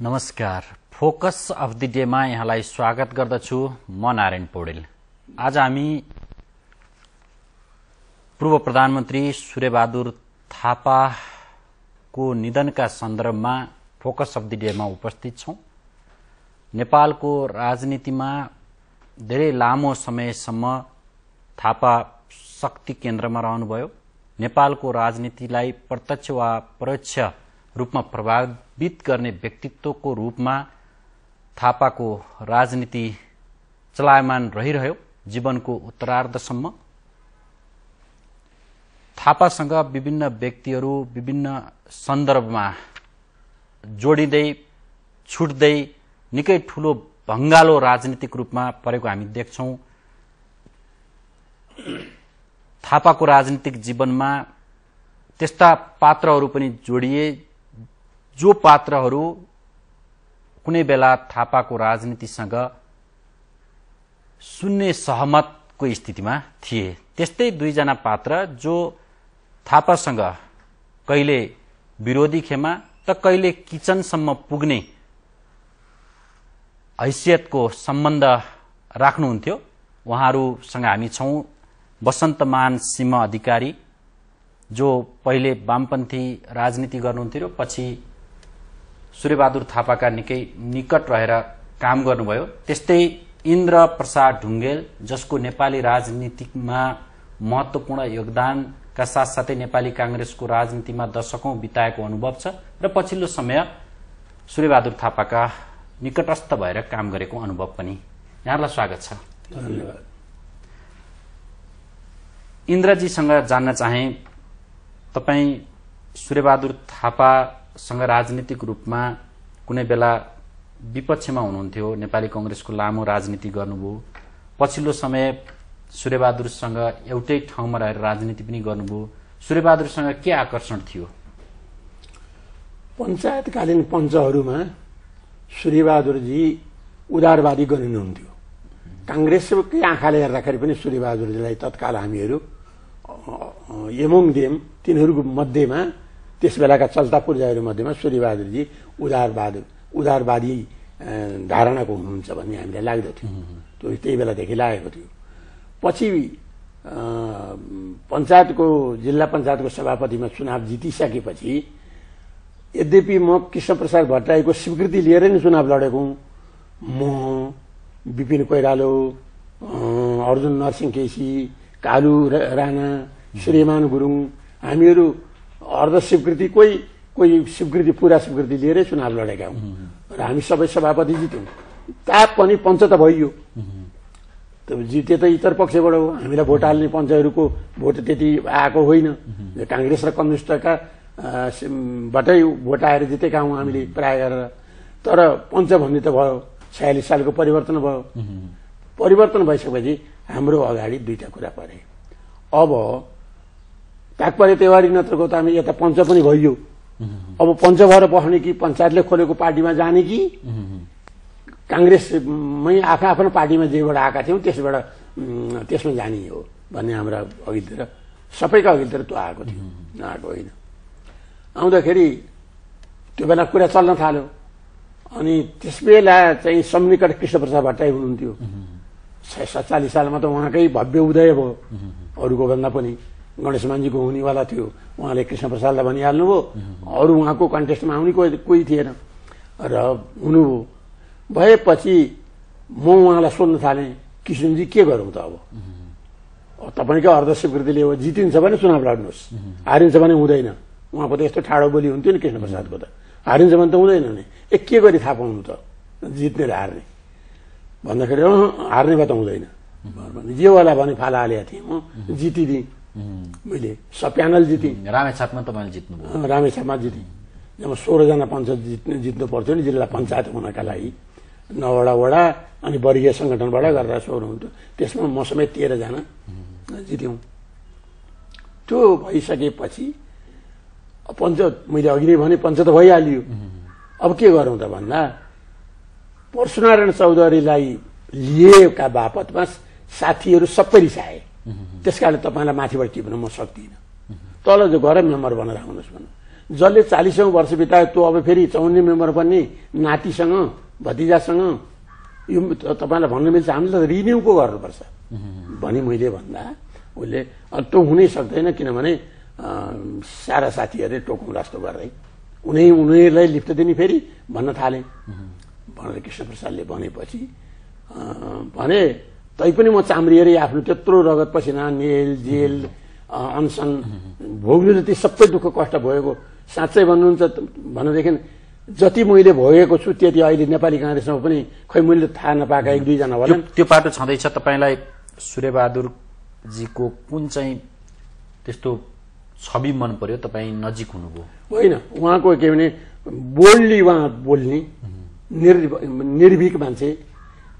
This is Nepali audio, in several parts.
नमस्कार। फोकस अफ द डेमा यहाँलाई स्वागत गर्दछु। म नारायण पौडेल। आज हामी पूर्व प्रधानमन्त्री सूर्यबहादुर थापाको निधनका सन्दर्भमा फोकस अफ द डेमा उपस्थित छौं। नेपालको राजनीतिमा धेरै लामो समयसम्म थापा शक्ति केन्द्रमा रहनुभयो। नेपालको राजनीतिलाई प्रत्यक्ष वा परोक्ष रूपमा प्रभावित गर्ने व्यक्तित्वको रूपमा थापाको राजनीति चलायमान रहिरह्यो जीवनको उत्तरार्धसम्म। थापासँग विभिन्न व्यक्तिहरू विभिन्न सन्दर्भमा जोडिँदै छुट्दै निकै ठूलो भंगालो राजनीतिक रूपमा परेको हामी देख्छौं। थापाको राजनीतिक जीवनमा त्यस्ता पात्रहरू पनि जोडिए जो पात्रहरू कुनै बेला थापाको राजनीतिसँग शून्य सहमतको स्थितिमा थिए। त्यस्तै दुईजना पात्र जो थापासँग कहिले विरोधी खेमा त कहिले किचनसम्म पुग्ने हैसियतको सम्बन्ध राख्नुहुन्थ्यो। उहाँहरूसँग हामी छौं वसन्तमान सिंह अधिकारी, जो पहिले वामपन्थी राजनीति गर्नुहुन्थ्यो, पछि सूर्यबहादुर थापाका निकै निकट रहेर काम गर्नुभयो। त्यस्तै इन्द्र प्रसाद ढुङ्गेल, जसको नेपाली राजनीतिमा महत्वपूर्ण योगदानका साथसाथै नेपाली कांग्रेसको राजनीतिमा दशकौं बिताएको अनुभव छ र पछिल्लो समय सूर्यबहादुर थापाका निकटस्थ भएर काम गरेको अनुभव पनि। यहाँलाई स्वागत छ। धन्यवाद। इन्द्रजीसँग जान्न चाहे, तपाई सूर्यबहादुर थापासँग राजनीतिक रूपमा कुनै बेला विपक्षमा हुनुहुन्थ्यो। नेपाली कांग्रेसको लामो राजनीति गर्नुभयो। पछिल्लो समय सूर्यबहादुरसँग एउटै ठाउँमा रहेर राजनीति पनि गर्नुभयो। सूर्यबहादुरसँग के आकर्षण थियो? पञ्चायतकालीन पञ्चहरूमा सूर्यबहादुरजी उदारवादी गनिनुहुन्थ्यो। कांग्रेसकै आँखाले हेर्दाखेरि पनि सूर्यबहादुरजीलाई तत्काल हामीहरू एमोङ देम तिनीहरूको मध्येमा, त्यस बेलाका चल्ता पूर्जाहरू मध्येमा सूर्यबहादुरजी उदारवादी धारणाको हुनुहुन्छ भन्ने हामीलाई लाग्दथ्यो। त्यो त्यही बेलादेखि लागेको थियो। पछि जिल्ला पञ्चायतको सभापतिमा चुनाव जितिसकेपछि, यद्यपि म कृष्णप्रसाद भट्टराईको स्वीकृति लिएर नै चुनाव लडेको हुँ। म, विपिन कोइरालो, अर्जुन नरसिंह केसी, कालु राणा, श्रीमान गुरुङ, हामीहरू अर्ध स्वीकृति, कोही स्वीकृति पूरा स्वीकृति लिएरै चुनाव लडेका हौं र हामी सबै सभापति जित्यौं। तापनि पञ्च त भइयो। जिते त इतर पक्षबाट हो। हामीलाई भोट हाल्ने पञ्चहरूको भोट त्यति आएको होइन। कांग्रेस र कम्युनिस्टका बाटै भोट आएर जितेका हौं हामीले प्राय गरेर। तर पञ्च भन्ने त भयो। 46 सालको परिवर्तन भयो। परिवर्तन भइसकेपछि हाम्रो अगाडि दुईटा कुरा परे। अब ताकपरे तेवारी नत्रको त हामी यता पञ्च पनि भइयो। अब पञ्च भएर बस्ने कि पञ्चायतले खोलेको पार्टीमा जाने कि कांग्रेसमै आफ्नो पार्टीमा जेबाट आएका थियौं त्यसमा जाने हो भन्ने हाम्रा अघिल्तिर सबैका अघिल्तिर त्यो आएको थियो। नआएको होइन। आउँदाखेरि त्यो बेला कुरा चल्न थाल्यो। अनि त्यसबेला चाहिँ सन्निकट कृष्णप्रसाद भट्टराई हुनुहुन्थ्यो। 47 सालमा त उहाँकै भव्य उदय भयो। अरूको भन्दा पनि गणेश मानजीको हुनेवाला थियो। उहाँले कृष्णप्रसादलाई भनिहाल्नुभयो। अरू उहाँको कन्टेस्टमा आउने कोही थिएन र हुनुभयो। भएपछि म उहाँलाई सोध्न थालेँ, किशनजी के गरौँ त अब? तपाईँकै अर्ध स्वीकृति लियो, जितिन्छ भने चुनाव लड्नुहोस्, हारिन्छ भने हुँदैन। उहाँको त यस्तो ठाडो बोली हुन्थ्यो नि कृष्णप्रसादको त। हारिन्छ भने त हुँदैन नि। के गरी थाहा पाउनु त जित्ने र हार्ने भन्दाखेरि हार्ने भए त हुँदैन। जे वाला भने फाला हालेको थिएँ। म जितिदिएँ। मैले सब प्यानल जितेँ। रामेछापमा तपाईँले जित्नुभयो? रामेछापमा जितेँ। जब 16 जना पञ्च जित्नु पर्थ्यो नि जिल्ला पञ्चायत हुनका लागि। 9 वडा अनि वर्गीय संगठनबाट गरेर 16 हुन्थ्यो। त्यसमा म समेत 13 जना जित्यौं। त्यो भइसकेपछि पञ्च मैले अघि नै भने पञ्च त भइहाल्यो। अब के गरौँ त भन्दा परशुनारायण चौधरीलाई लिएका बापतमा साथीहरू सबै रिसाए। त्यसकारण तपाईलाई माथिबाट टिप्न म सक्दिनँ। तल जो गएर मेम्बर बनेर आउनुहोस् भन्नु। जसले 40औं वर्ष बितायो त्यो अब फेरि 54 मेम्बर बन्ने नातिसँग भतिजासँग यो तपाईँलाई भन्न मिल्छ, हामीले त रिन्यू पो गर्नुपर्छ भनी मैले भन्दा उसले त्यो हुनै सक्दैन, किनभने सारा साथीहरूले टोकौँ जस्तो गर्दै उनीहरूलाई लिफ्ट दिने फेरि भन्न थाले भनेर कृष्णप्रसादले भनेपछि भने तैपनि म चाम्रिएर आफ्नो त्यत्रो रगत पसिना नेल जेल अनसन भोग्नु जति सबै दुःख कष्ट भएको साँच्चै भन्नुहुन्छ भनेदेखि जति मैले भोगेको छु त्यति अहिले नेपाली कांग्रेसमा पनि खै मैले थाहा नपाएका एक दुईजना होला। त्यो पाटो छँदैछ। तपाईँलाई सूर्यबहादुरजीको कुन चाहिँ त्यस्तो छवि मन पर्यो? तपाईँ नजिक हुनुभयो? होइन, उहाँको के भने बोल्डली उहाँ बोल्ने निर्भीक मान्छे।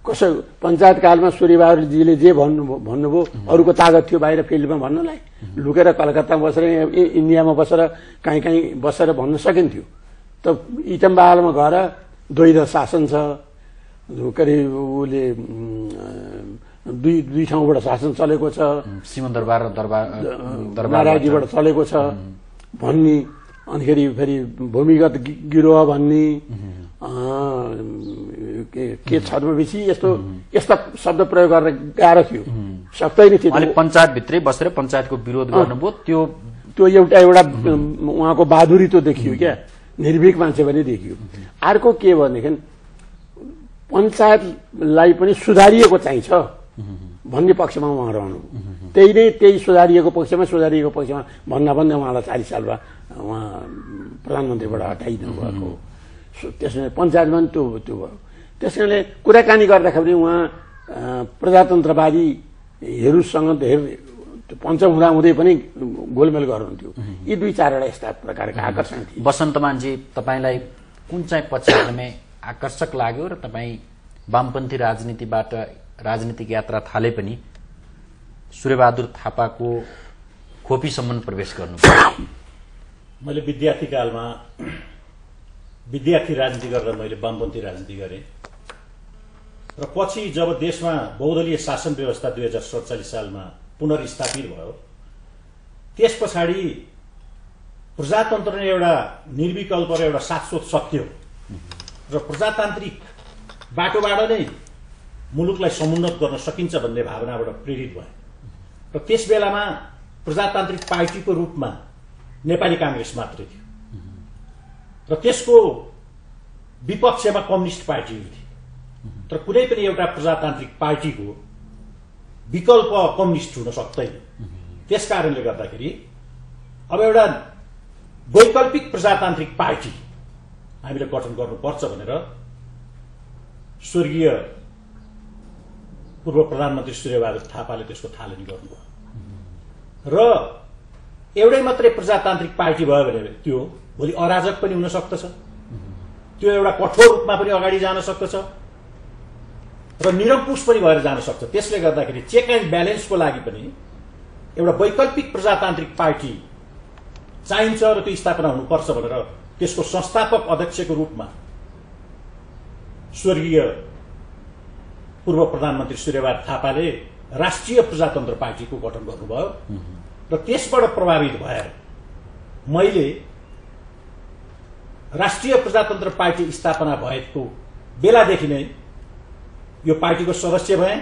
कसै पञ्चायत कालमा सूर्यबहादुरजीले जे भन्नुभयो अरूको तागत थियो बाहिर फिल्डमा भन्नलाई, लुकेर कलकत्तामा बसेर इन्डियामा बसेर कहीँ कहीँ बसेर भन्न सकिन्थ्यो। त इटम्बालमा गएर द्वैध शासन छ, करिब उसले दुई ठाउँबाट शासन चलेको छ, सिंहदरबार र दरबारबाट चलेको छ भन्ने, अनिखेरि फेरि भूमिगत गिरोह भन्ने के छद्मवेशी यस्ता शब्द प्रयोग गरेर गाह्रो थियो, सक्दैन थियो। पञ्चायतभित्रै बसेर पञ्चायतको विरोध गर्नुभयो, त्यो एउटा उहाँको बहादुरी त देखियो क्या, निर्भीक मान्छे पनि देखियो। अर्को के भनेदेखि पञ्चायतलाई पनि सुधारिएको चाहिन्छ भन्ने पक्षमा उहाँ रहनु, त्यही सुधारिएको पक्षमा भन्दा उहाँलाई 40 सालमा उहाँ प्रधानमन्त्रीबाट हटाइदिनु भएको। त्यसमा पञ्चायतमा पनि त्यो भयो। त्यसैले कुराकानी गर्दाखेरि उहाँ प्रजातन्त्रवादीहरूसँग धेरै पञ्च हुँदाहुँदै पनि गोलमेल गर्नुहुन्थ्यो। यी 2-4 यस्ता प्रकारका आकर्षण थिए। वसन्तमानजी, तपाईँलाई कुन चाहिँ पक्ष एकदमै आकर्षक लाग्यो र तपाईँ वामपन्थी राजनीतिबाट राजनीतिक यात्रा थाले पनि सूर्यबहादुर थापाको खोपीसम्म प्रवेश गर्नुभयो? मैले विद्यार्थी कालमा विद्यार्थी राजनीति गरेर मैले वामपन्थी राजनीति गरेँ र पछि जब देशमा बहुदलीय शासन व्यवस्था 2047 सालमा पुनर्स्थापित भयो, त्यस पछाडि प्रजातन्त्र नै एउटा निर्विकल्प र एउटा शाश्वत सत्य हो र प्रजातान्त्रिक बाटोबाट नै मुलुकलाई समुन्नत गर्न सकिन्छ भन्ने भावनाबाट प्रेरित भए र त्यस बेलामा प्रजातान्त्रिक पार्टीको रूपमा नेपाली कांग्रेस मात्रै थियो र त्यसको विपक्षमा कम्युनिस्ट पार्टीहरू थिए। तर कुनै पनि एउटा प्रजातान्त्रिक पार्टीको विकल्प कम्युनिस्ट हुन सक्दैन। त्यस कारणले गर्दाखेरि अब एउटा वैकल्पिक प्रजातान्त्रिक पार्टी हामीले गठन गर्नुपर्छ भनेर स्वर्गीय पूर्व प्रधानमन्त्री सूर्यबहादुर थापाले त्यसको थालनी गर्नुभयो र एउटै मात्रै प्रजातान्त्रिक पार्टी भयो भने त्यो भोलि अराजक पनि हुन सक्दछ, त्यो एउटा कठोर रूपमा पनि अगाडि जान सक्दछ र निरङ्कुश पनि भएर जान सक्छ। त्यसले गर्दाखेरि चेक एन्ड ब्यालेन्सको लागि पनि एउटा वैकल्पिक प्रजातान्त्रिक पार्टी चाहिन्छ र त्यो स्थापना हुनुपर्छ भनेर त्यसको संस्थापक अध्यक्षको रूपमा स्वर्गीय पूर्व प्रधानमन्त्री सूर्यबहादुर थापाले राष्ट्रिय प्रजातन्त्र पार्टीको गठन गर्नुभयो र त्यसबाट प्रभावित भएर मैले राष्ट्रिय प्रजातन्त्र पार्टी स्थापना भएको बेलादेखि नै यो पार्टीको सदस्य भए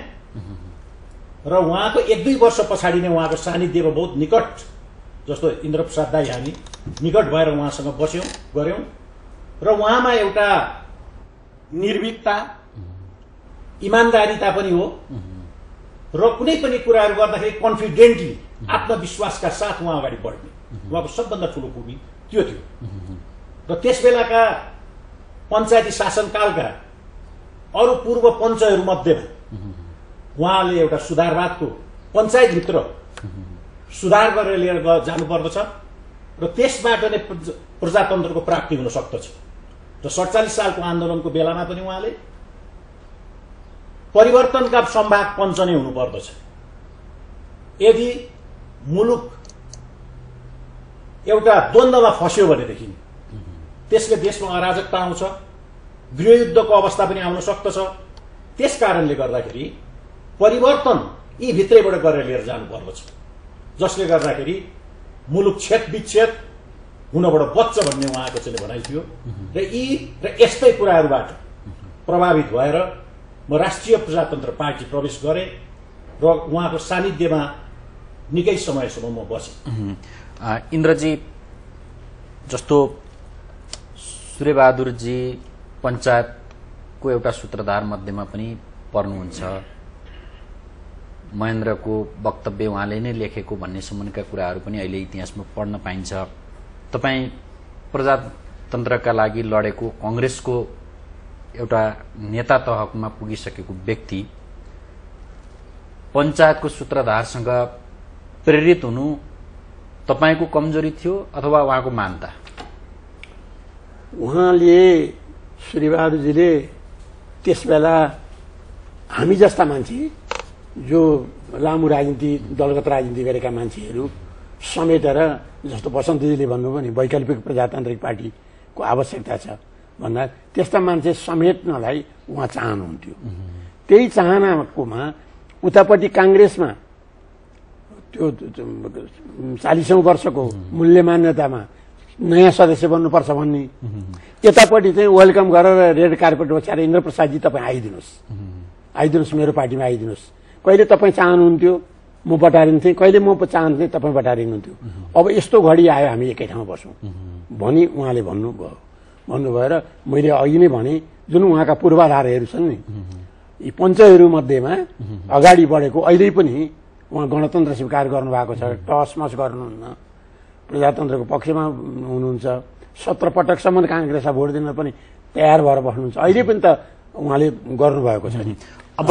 र उहाँको 1-2 वर्ष पछाडि नै उहाँको सानिध्यमा बहुत निकट, जस्तो इन्द्रप्रसाद दाई हामी निकट भएर उहाँसँग बस्यौं गर्यौं र उहाँमा एउटा निर्भीकता इमानदारीता पनि हो र कुनै पनि कुराहरू गर्दाखेरि कन्फिडेन्टली आत्मविश्वासका साथ उहाँ अगाडि बढ्ने उहाँको सबभन्दा ठूलो खूबी त्यो थियो र त्यस बेलाका पञ्चायती शासनकालका अरू पूर्व पञ्चहरू मध्येमा उहाँले एउटा सुधारवादको पञ्चायतभित्र सुधार गरेर लिएर जानुपर्दछ र त्यसबाट नै प्रजातन्त्रको प्राप्ति हुन सक्दछ र 47 सालको आन्दोलनको बेलामा पनि उहाँले परिवर्तनका सम्भाग पञ्च नै हुनुपर्दछ। यदि मुलुक एउटा द्वन्द्वमा फस्यो भनेदेखि त्यसले देशमा अराजकता आउँछ, गृहयुद्धको अवस्था पनि आउन सक्दछ। त्यस कारणले गर्दाखेरि परिवर्तन यी भित्रैबाट गरेर लिएर जानुपर्दछ, जसले गर्दाखेरि मुलुक क्षेत्र विच्छेद हुनबाट बच्छ भन्ने उहाँको चाहिँ भनाइ थियो र यस्तै कुराहरूबाट प्रभावित भएर म राष्ट्रिय प्रजातन्त्र पार्टी प्रवेश गरेँ र उहाँको सानिध्यमा निकै समयसम्म म बसेँ। इन्द्रजी, जस्तो सूर्यबहादुरजी पञ्चायतको एउटा सूत्रधार मध्येमा पनि पर्नुहुन्छ, महेन्द्रको वक्तव्य उहाँले नै लेखेको भन्नेसम्मका कुराहरू पनि अहिले इतिहासमा पढ्न पाइन्छ। तपाईँ प्रजातन्त्रका लागि लडेको कांग्रेसको एउटा नेता तहमा पुगिसकेको व्यक्ति पञ्चायतको सूत्रधारसँग प्रेरित हुनु तपाईको कमजोरी थियो अथवा उहाँको मान्यता? उहाँले सूर्यबहादुरजीले त्यसबेला हामी जस्ता मान्छे जो लामो राजनीति दलगत राजनीति गरेका मान्छेहरू समेटेर, जस्तो बसन्तजीले भन्नुभयो नि वैकल्पिक प्रजातान्त्रिक पार्टीको आवश्यकता छ भन्दा, त्यस्ता मान्छे समेट्नलाई उहाँ चाहनुहुन्थ्यो। त्यही चाहनाकोमा उतापट्टि कांग्रेसमा त्यो 40औं वर्षको मूल्य मान्यतामा नयाँ सदस्य बन्नुपर्छ भन्ने, यतापट्टि चाहिँ वेलकम गरेर रेड कार्पेट बचाएर इन्द्रप्रसादजी तपाईँ आइदिनुहोस् मेरो पार्टीमा आइदिनुहोस्। कहिले तपाईँ चाहनुहुन्थ्यो म बटारिन्थेँ, कहिले म चाहन्थेँ तपाईँ बटारिनुहुन्थ्यो। अब यस्तो घडी आयो हामी एकै ठाउँमा बसौँ भनी उहाँले भन्नुभयो र मैले अघि नै भने जुन उहाँका पूर्वाधारहरू छन् नि, यी पञ्चहरू मध्येमा अगाडि बढेको अहिले पनि उहाँ गणतन्त्र स्वीकार गर्नुभएको छ, टसमस गर्नुहुन्न, प्रजातन्त्रको पक्षमा हुनुहुन्छ, 17 पटकसम्म कांग्रेसलाई भोट दिन पनि तयार भएर बस्नुहुन्छ, अहिले पनि त उहाँले गर्नुभएको छ नि। अब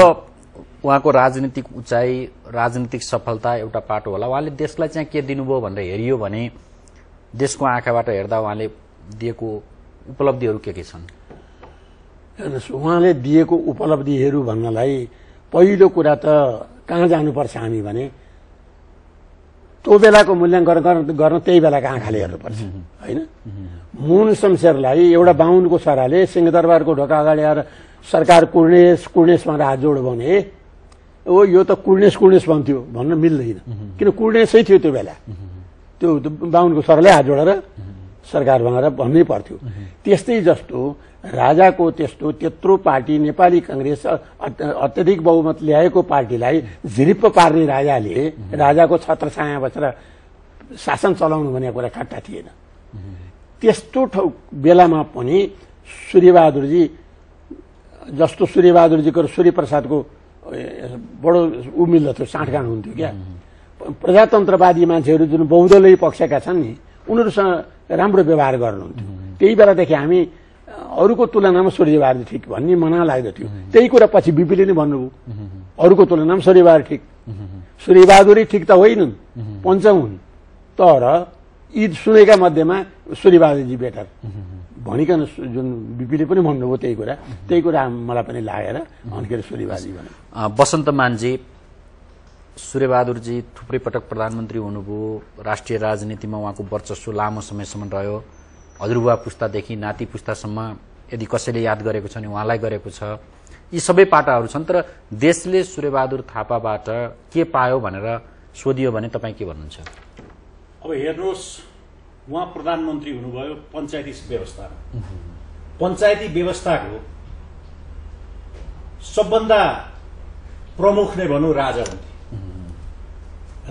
उहाँको राजनीतिक उचाइ, राजनीतिक सफलता एउटा पाटो होला, उहाँले देशलाई चाहिँ के दिनुभयो भनेर हेरियो भने देशको आँखाबाट हेर्दा उहाँले दिएको उपलब्धिहरू के छन्? हेर्नुहोस्, उहाँले दिएको उपलब्धिहरू भन्नलाई पहिलो कुरा त कहाँ जानुपर्छ हामी भने त्यो बेलाको मूल्याङ्कन गर्न त्यही बेलाको आँखाले हेर्नुपर्छ, होइन? मुन शमशेरलाई एउटा बाहुनको छोराले सिंहदरबारको ढोका अगाडि आएर सरकार कुर्नेसमा हात जोड भने ओ यो त कुर्नेस भन्थ्यो भन्न मिल्दैन, किन कुर्नेसै थियो त्यो बेला। त्यो बाहुनको छोराले हात जोडेर सरकार भनेर भन्नै पर्थ्यो। त्यस्तै जस्तो राजाको त्यत्रो पार्टी नेपाली कांग्रेस अत्यधिक बहुमत ल्याएको पार्टीलाई झिरिप्प पार्ने राजाको छत्रछाया बसेर शासन चलाउनु भन्ने कुरा ठट्टा थिएन। त्यस्तो बेलामा पनि सूर्यबहादुरजी जस्तो सूर्यबहादुरजीको सूर्यप्रसादको बडो उमिल्दो थियो, साँठगाँठ हुन्थ्यो क्या। प्रजातन्त्रवादी मान्छेहरू जुन बहुदलीय पक्षका छन् नि, उनीहरूसँग राम्रो व्यवहार गर्नुहुन्थ्यो। त्यही बेलादेखि हामी अरूको तुलनामा सूर्यबहादुर ठिक भन्ने मना लाग्दथ्यो। त्यही कुरा पछि बिपीले नै भन्नुभयो, अरूको तुलनामा सूर्यबहादुर ठिक। सूर्यबहादुरै ठिक त होइनन्, पञ्च हुन्, तर यी सुनेका मध्येमा सूर्यबहादुरजी बेटर भनिकन जुन बिपीले पनि भन्नुभयो त्यही कुरा मलाई पनि लागेर अनिखेर सूर्यबहादुरजी भने। वसन्त मानजी, सूर्यबहादुरजी थुप्रै पटक प्रधानमन्त्री हुनुभयो, राष्ट्रिय राजनीतिमा उहाँको वर्चस्व लामो समयसम्म रह्यो, हजुरबुवा पुस्तादेखि नाति पुस्तासम्म यदि कसैले याद गरेको छ भने उहाँलाई गरेको छ। यी सबै पाटाहरू छन्, तर देशले सूर्यबहादुर थापाबाट के पायो भनेर सोधियो भने तपाईँ के भन्नुहुन्छ? अब हेर्नुहोस्, उहाँ प्रधानमन्त्री हुनुभयो पञ्चायती व्यवस्थामा। पञ्चायती व्यवस्थाको सबभन्दा प्रमुख नै भनौँ राजा हुन्थे,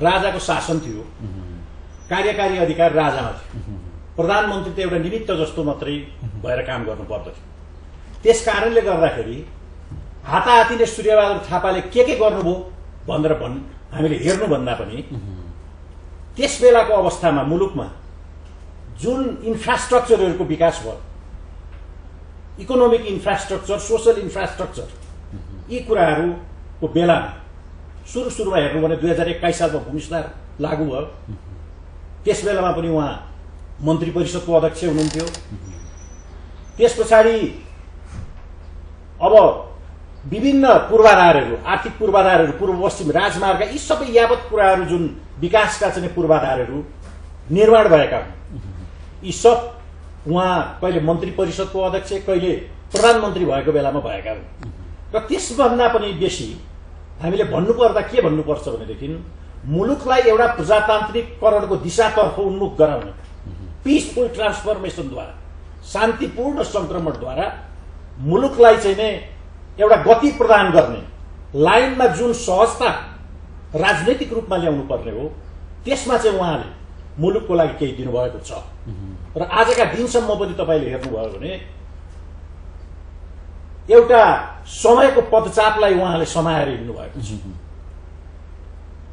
राजाको शासन थियो, कार्यकारी अधिकार राजामा थियो, प्रधानमन्त्री त एउटा निमित्त जस्तो मात्रै भएर काम गर्नु पर्दथ्यो। त्यस कारणले गर्दाखेरि हाताहाती नै सूर्यबहादुर थापाले के गर्नुभयो भनेर हामीले हेर्नुभन्दा पनि त्यस बेलाको अवस्थामा मुलुकमा जुन इन्फ्रास्ट्रक्चरहरूको विकास भयो, इकोनोमिक इन्फ्रास्ट्रक्चर, सोशल इन्फ्रास्ट्रक्चर, यी कुराहरूको बेलामा सुरुमा हेर्नु भने 2021 सालमा भूमिसुधार लागू भयो। त्यस बेलामा पनि उहाँ मन्त्री परिषदको अध्यक्ष हुनुहुन्थ्यो। त्यस पछाडि अब विभिन्न पूर्वाधारहरू, आर्थिक पूर्वाधारहरू, पूर्व पश्चिम राजमार्ग, यी सबै यावत कुराहरू जुन विकासका चाहिँ पूर्वाधारहरू निर्माण भएका हुन्, यी सब उहाँ कहिले मन्त्री परिषदको अध्यक्ष, कहिले प्रधानमन्त्री भएको बेलामा भएका हुन्। र त्यसभन्दा पनि बेसी हामीले भन्नुपर्दा के भन्नुपर्छ भनेदेखि मुलुकलाई एउटा प्रजातान्त्रिककरणको दिशातर्फ उन्मुख गराउने पिसफुल ट्रान्सफर्मेसनद्वारा, शान्तिपूर्ण संक्रमणद्वारा मुलुकलाई चाहिँ नै एउटा गति प्रदान गर्ने लाइनमा जुन सहजता राजनैतिक रूपमा ल्याउनु पर्ने हो, त्यसमा चाहिँ उहाँले मुलुकको लागि केही दिनुभएको छ। र आजका दिनसम्म पनि तपाईँले हेर्नुभयो भने एउटा समयको पदचापलाई उहाँले समाएर हिँड्नु भएको छ।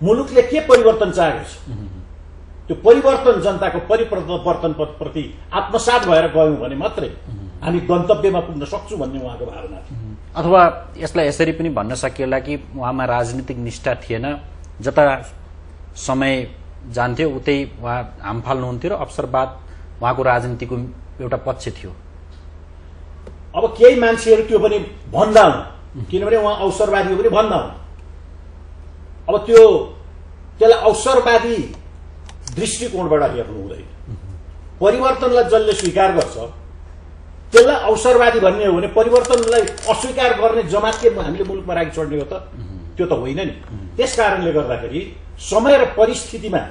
मुलुकले के परिवर्तन चाहेको छ, त्यो परिवर्तन जनताको परिवर्तन प्रति आत्मसात भएर गयौं भने मात्रै हामी गन्तव्यमा पुग्न सक्छौं भन्ने उहाँको भावना थियो। अथवा यसलाई यसरी पनि भन्न सकिएला कि उहाँमा राजनीतिक निष्ठा थिएन, जता समय जान्थ्यो उतै उहाँ हाम फाल्नुहुन्थ्यो र अवसरवाद उहाँको राजनीतिको एउटा पक्ष थियो। अब केही मान्छेहरू त्यो पनि भन्दा हुन्, किनभने उहाँ अवसरवादी हो पनि भन्दा हुन्। अब त्यसलाई अवसरवादी दृष्टिकोणबाट हेर्नु हुँदैन। परिवर्तनलाई जसले स्वीकार गर्छ त्यसलाई अवसरवादी भन्ने हो भने परिवर्तनलाई अस्वीकार गर्ने जमात के हामीले मुलुकमा राखी छोड्ने हो त? त्यो त होइन नि। त्यस कारणले गर्दाखेरि समय र परिस्थितिमा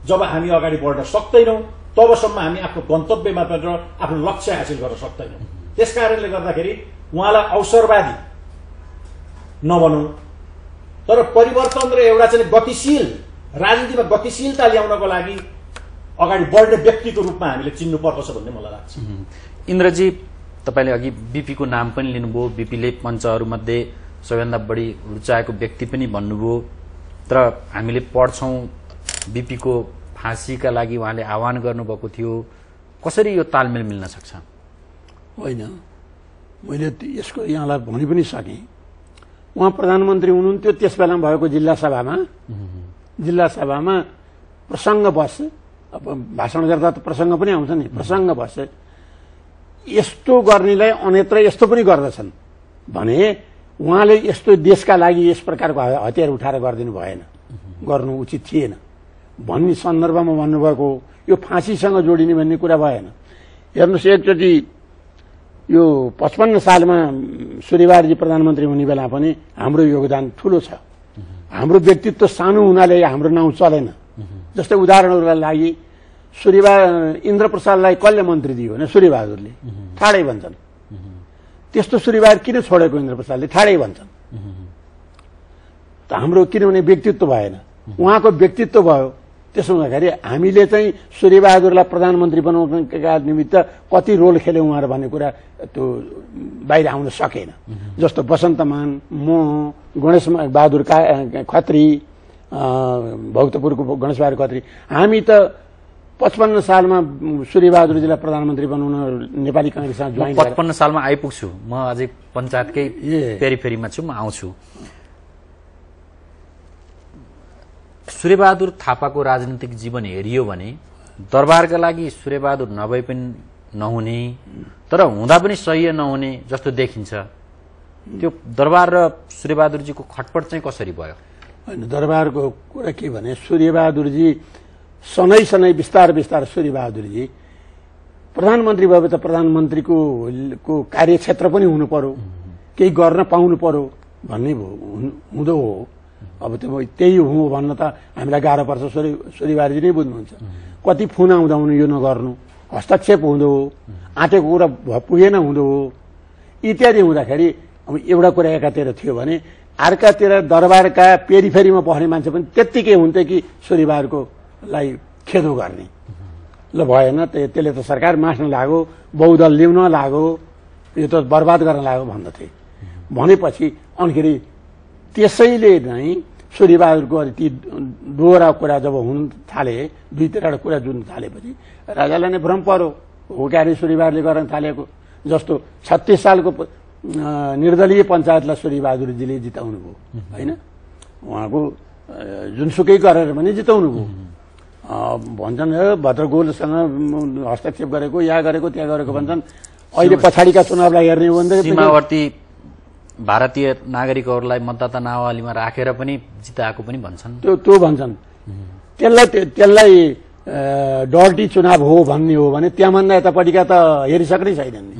जब हामी अगाडि बढ्न सक्दैनौं तबसम्म हामी आफ्नो गन्तव्यमा र आफ्नो लक्ष्य हासिल गर्न सक्दैनौं। त्यस कारणले गर्दाखेरि उहाँलाई अवसरवादी नबनौं, तर परिवर्तन र एउटा चाहिँ गतिशील राजनीतिमा गतिशीलता ल्याउनको लागि अगाडि बढ्ने व्यक्तिको रूपमा हामीले चिन्नु पर्दछ भन्ने मलाई लाग्छ। इन्द्रजी, तपाईले अघि बीपीको नाम पनि लिनुभयो, बीपीले पञ्चहरूमध्ये सबैभन्दा बढी रुचाएको व्यक्ति पनि भन्नुभयो, तर हामीले पढ्छौं बीपीको फाँसीका लागि उहाँले आह्वान गर्नुभएको थियो। कसरी यो तालमेल मिल्न सक्छ? होइन, मैले यसको यहाँलाई भनि पनि सकेँ। उहाँ प्रधानमन्त्री हुनुहुन्थ्यो, त्यस बेला भएको जिल्ला सभामा प्रसङ्ग बस, अब भाषण गर्दा त प्रसङ्ग पनि आउँछ नि, प्रसङ्ग बस यस्तो गर्नेलाई अन्यत्र यस्तो पनि गर्दछन् भने उहाँले यस्तो देशका लागि यस प्रकारको हतियार उठाएर गरिदिनु भएन, गर्नु उचित थिएन भन्ने सन्दर्भमा भन्नुभएको यो फाँसीसँग जोडिने भन्ने कुरा भएन। हेर्नुहोस्, एकचोटि यो 55 सालमा सूर्यबहादुरजी प्रधानमन्त्री हुने बेला पनि हाम्रो योगदान ठूलो छ। हाम्रो व्यक्तित्व सानो हुनाले हाम्रो नाउँ चलेन। जस्तै उदाहरणका लागि इन्द्रप्रसादलाई कसले मन्त्री दियो भने सूर्यबहादुरले, ठाडै भन्छन्। त्यस्तो सूर्यबहादुर किन छोडेको इन्द्रप्रसादले, ठाडै भन्छन्। त हाम्रो किनभने व्यक्तित्व भएन, उहाँको व्यक्तित्व भयो। त्यसो हुँदाखेरि हामीले चाहिँ सूर्यबहादुरलाई प्रधानमन्त्री बनाउनका निमित्त कति रोल खेले उहाँहरू भन्ने कुरा त्यो बाहिर आउन सकेन। जस्तो वसन्तमान, म, गणेश बहादुर खत्री, भक्तपुरको गणेश बहादुर खत्री, हामी त 55 सालमा सूर्यबहादुरजीलाई प्रधानमन्त्री बनाउन नेपाली कांग्रेसमा जोइन 55 सालमा आइपुग्छु म, अझै पञ्चायतकै पेरिफेरीमा छु, म आउँछु। सूर्यबहादुर थापाको राजनीतिक जीवन हेरियो भने दरबारका लागि सूर्यबहादुर नभए पनि नहुने, तर हुँदा पनि सही नहुने जस्तो देखिन्छ। त्यो दरबार र सूर्यबहादुरजीको खटपट चाहिँ कसरी भयो? होइन, दरबारको कुरा के भने सूर्यबहादुरजी सनै सनै बिस्तार सूर्यबहादुरजी प्रधानमन्त्री भए त प्रधानमन्त्रीको कार्यक्षेत्र पनि हुनु पर्यो, केही गर्न पाउनु पर्यो भन्ने हुँदो हो। अब त्यही हो भन्न त हामीलाई गाह्रो पर्छ। सूर्यबहादुरजी नै बुझ्नुहुन्छ। कति फोन आउँदा हुनु यो नगर्नु, हस्तक्षेप हुँदो हो, आँटेको कुरा पुगेन हुँदो हो, इत्यादि हुँदाखेरि अब एउटा कुरा एकातिर थियो भने अर्कातिर दरबारका पेरिफेरीमा बस्ने मान्छे पनि त्यत्तिकै हुन्थे कि सूर्यबहादुरको लाई खेदो गर्ने। ल भएन, त्यसले त सरकार मास्न लाग्यो, बहुदल ल्याउन लाग्यो, यो त बर्बाद गर्न लाग्यो भन्दथे। भनेपछि अनिखेरि त्यसैले नै सूर्यबहादुरको ती दोहोरा कुरा जब हुन थाले, दुई तिनवटा कुरा जुन थालेपछि राजालाई नै भ्रम पर्यो, हो क्यारे सूर्यबहादुरले गर्न थालेको। जस्तो 36 सालको निर्दलीय पञ्चायतलाई सूर्यबहादुरजीले जिताउनु भयो, होइन? उहाँको जुनसुकै गरेर पनि जिताउनु भयो। भन्छन् भद्रगोलसँग हस्तक्षेप गरेको, या गरेको, त्यहाँ गरेको भन्छन्। अहिले पछाडिका चुनावलाई हेर्ने हो भने सीमावर्ती भारतीय नागरिकहरूलाई मतदाता नावलीमा राखेर पनि जिताएको पनि भन्छन्। त्यो भन्छन्। त्यसलाई डर्टी चुनाव हो भन्ने हो भने त्यहाँभन्दा यतापट्टिका त हेरिसक्नै छैनन् नि,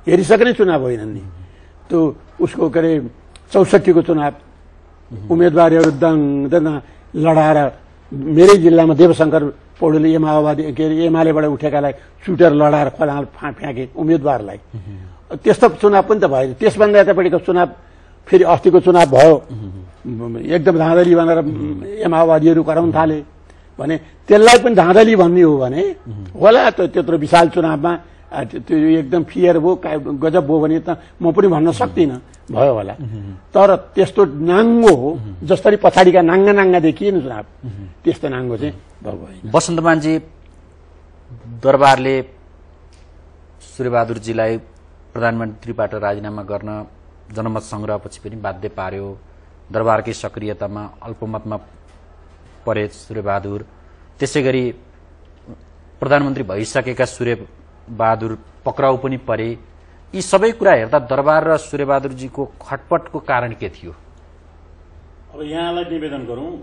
हेरिसक्ने चुनाव होइनन् नि। त्यो उसको के अरे 64 को चुनाव उम्मेदवारहरू लडाएर मेरै जिल्लामा देवशंकर पौडेलले माओवादी के अरे एमालेबाट उठेकालाई चुटेर लडाएर खोला फ्याँके उम्मेदवारलाई। त्यस्तो चुनाव पनि त भयो। त्यसभन्दा यतापट्टिको चुनाव फेरि अस्तिको चुनाव भयो, एकदम धाँधली भनेर माओवादीहरू कराउन थाले भने त्यसलाई पनि धाँधली भन्ने हो भने होला त त्यत्रो विशाल चुनावमा त्यो एकदम फियर भयो, गजब भयो भने त म पनि भन्न सक्दिनँ, भयो होला। तर त्यस्तो नाङ्गो हो जसरी पछाडिका नाङ्गा नाङ्गा देखिएन चुनाव, त्यस्तो नाङ्गो चाहिँ भयो। वसन्तमानजी, दरबारले सूर्यबहादुरजीलाई प्रधानमन्त्रीबाट राजीनामा गर्न जनमत संग्रहपछि पनि बाध्य पार्यो। दरबारकै सक्रियतामा अल्पमतमा परे सूर्यबहादुर। त्यसै गरी प्रधानमन्त्री भइसकेका सूर्यबहादुर पक्राउ पनि परे। यी सबै कुरा हेर्दा दरबार र सूर्यबहादुरजीको खटपटको कारण के थियो? अब यहाँलाई निवेदन गरौँ,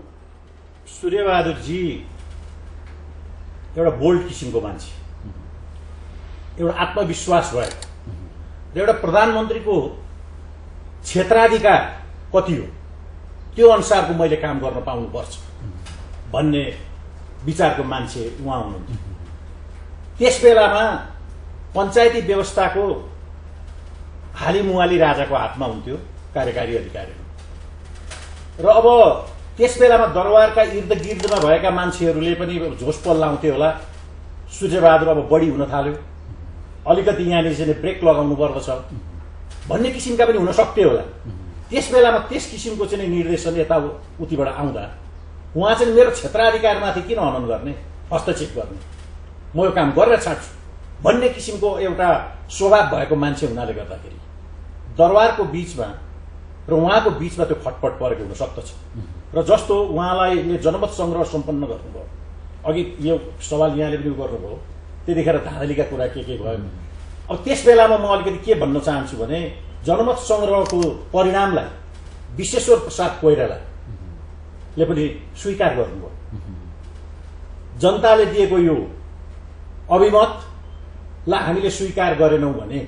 सूर्यबहादुरजी एउटा बोल्ड किसिमको मान्छे, एउटा आत्मविश्वास भएको र एउटा प्रधानमन्त्रीको क्षेत्राधिकार कति हो त्यो अनुसारको मैले काम गर्न पाउनुपर्छ भन्ने विचारको मान्छे उहाँ हुनुहुन्थ्यो। त्यस बेलामा पञ्चायती व्यवस्थाको हालिमुहाली राजाको हातमा हुन्थ्यो कार्यकारी अधिकारीहरू र अब त्यस बेलामा दरबारका इर्द गिर्दमा भएका मान्छेहरूले पनि झोस पल्लाउँथे होला। सूर्यबहादुर अब बढी हुन थाल्यो, अलिकति यहाँनिर चाहिँ ब्रेक लगाउनु पर्दछ भन्ने किसिमका पनि हुन सक्थ्यो होला। त्यस बेलामा त्यस किसिमको चाहिँ निर्देशन यताउतिबाट आउँदा उहाँ चाहिँ मेरो क्षेत्राधिकारमाथि किन हनन गर्ने, हस्तक्षेप गर्ने, म यो काम गरेर छाड्छु भन्ने किसिमको एउटा स्वभाव भएको मान्छे हुनाले गर्दाखेरि दरबारको बिचमा र उहाँको बिचमा त्यो खटपट परेको हुन सक्दछ। र जस्तो उहाँलाई जनमत संग्रह सम्पन्न गर्नुभयो, अघि यो सवाल यहाँले पनि गर्नुभयो, त्यतिखेर धाँधलीका कुरा के भयो। अब त्यस बेलामा म अलिकति के भन्न चाहन्छु भने जनमत संग्रहको परिणामलाई विश्वेश्वर प्रसाद कोइरालाले पनि स्वीकार गर्नुभयो। जनताले दिएको यो अभिमतलाई हामीले स्वीकार गरेनौँ भने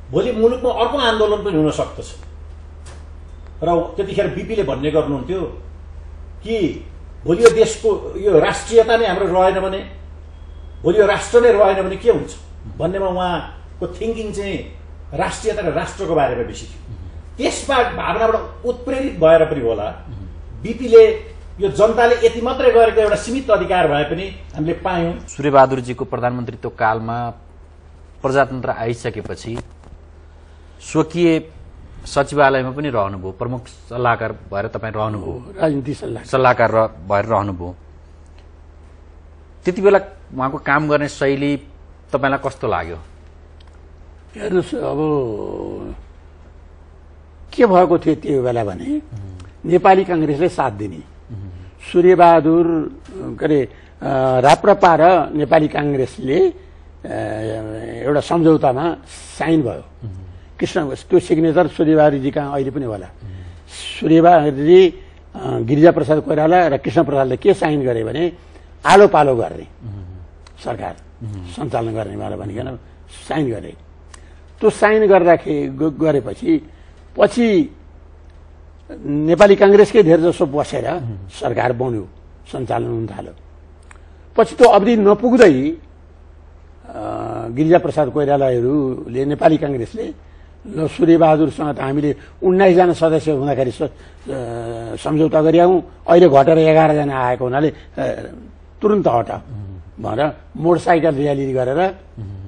भोलि मुलुकमा अर्को आन्दोलन पनि हुन सक्दछ। र त्यतिखेर बिपीले भन्ने गर्नुहुन्थ्यो कि भोलि यो देशको यो राष्ट्रियता नै हाम्रो रहेन भने, भोलि यो राष्ट्र नै रहेन भने के हुन्छ भन्नेमा उहाँको थिङ्किङ चाहिँ राष्ट्रियता र राष्ट्रको बारेमा बेसी थियो। त्यसमा भावनाबाट उत्प्रेरित भएर पनि होला बिपीले यो जनताले यति मात्रै गरेको एउटा सीमित अधिकार भए पनि हामीले पायौँ। सूर्यबहादुरजीको प्रधानमन्त्रीत्व कालमा प्रजातन्त्र आइसकेपछि स्वकीय सचिवालयमा पनि रहनुभयो, प्रमुख सल्लाहकार भएर तपाईँ रहनुभयो, राजनीति सल्लाहकार भएर रहनुभयो। त्यति बेला उहाँको काम गर्ने शैली तपाईँलाई कस्तो लाग्यो? हेर्नुहोस्, अब के भएको थियो त्यो बेला भने नेपाली काङ्ग्रेसले साथ दिने, सूर्यबहादुर के अरे राप्रपा र नेपाली काङ्ग्रेसले एउटा सम्झौतामा साइन भयो। कृष्ण त्यो सिग्नेचर सूर्यबहादुरजी कहाँ अहिले पनि होला। सूर्यबहादुरजी, गिरिजाप्रसाद कोइराला र कृष्ण प्रसादले के साइन गरे भने आलो पालो गर्ने सरकार सञ्चालन गर्ने वाला भनिकन साइन गरे। त्यो साइन गरेपछि पछि नेपाली काङ्ग्रेसकै धेर जसो बसेर सरकार बन्यो, सञ्चालन हुन थाल्यो। पछि त्यो अवधि नपुग्दै गिरिजाप्रसाद कोइरालाहरूले नेपाली काङ्ग्रेसले ल सूर्यबहादुरसँग त हामीले 19 जना सदस्य हुँदाखेरि सम्झौता गरिआउँ, अहिले घटेर 11 जना आएको हुनाले तुरन्त हट भनेर मोटरसाइकल र्याली गरेर